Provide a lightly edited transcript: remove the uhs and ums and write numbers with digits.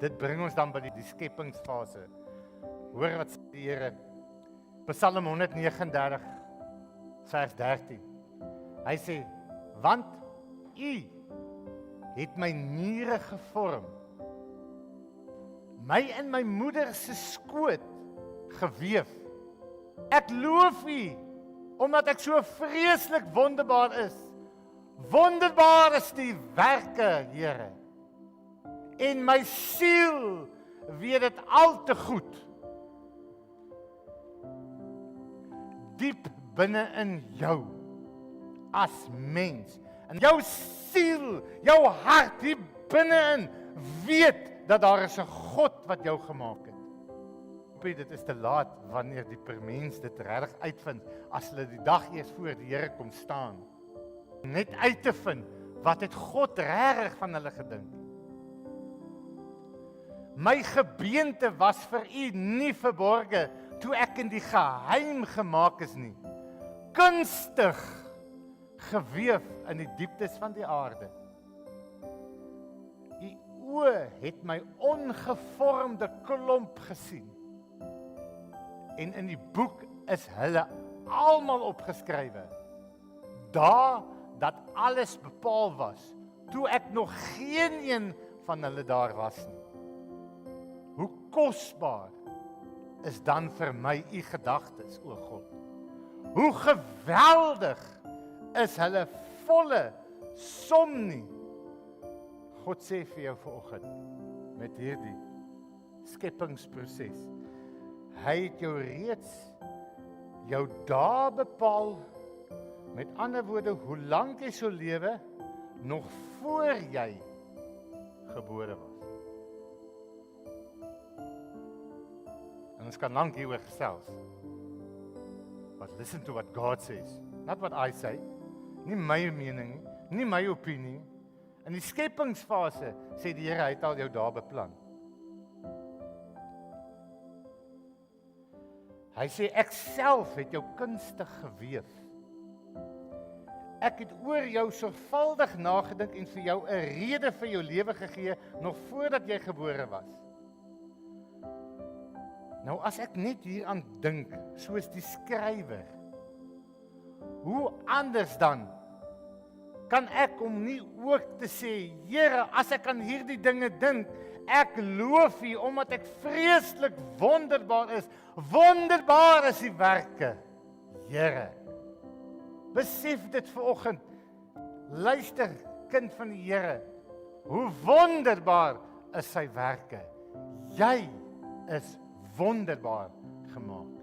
Dit bring ons dan by die skepingsfase. Hoor wat sê die Here. Psalm 139 vers 13. Hy sê, want U het my niere gevorm, my in my moeder se skoot geweef. Ek loof U, omdat ek so vreeslik wonderbaar is. Wonderbaar is die werke, Here. En my siel weet dit al te goed. Diep binne in jou, as mens, en jou siel, jou hart, diep binne-in, weet dat daar is 'n God wat jou gemaak het. Dit is te laat wanneer die mens dit regtig uitvind, as hulle die dag eers voor die Here kom staan. Net uit te vind, wat het God regtig van hulle gedink? My gebeente was vir U nie verborge, toe ek in die geheim gemaak is nie. Kunstig geweef in die dieptes van die aarde. U oë het my ongevormde klomp gesien. En in die boek is hulle almal opgeskrywe. Daar dat alles bepaal was, toe ek nog geen een van hulle daar was nie. Hoe kosbaar is dan vir my U gedagtes, o God. Hoe geweldig is hulle volle som nie. God sê vir jou vanoggend, met hierdie skepingsproses, hy het jou reeds jou dae bepaal, met ander woorde, hoe lank jy sou lewe, nog voor jy gebore was. En ons kan lank hieroor gesels. But listen to what God says, not what I say. Nie my mening, nie my opinie. In die skepingsfase sê die Here, hy het al jou daar beplan. Hy sê, ek self het jou kunstig geweef. Ek het oor jou sorgvuldig nagedink en vir jou 'n rede vir jou lewe gegee, nog voordat jy gebore was. Nou as ek net hieraan dink, soos die skrywer, hoe anders dan kan ek om nie ook te sê, Here, as ek aan hierdie dinge dink, ek loof U, omdat ek vreeslik wonderbaar is. Wonderbaar is die werke, Here. Besef dit vanoggend. Luister, kind van die Here, hoe wonderbaar is sy werke. Jy is wonderbaar gemaak.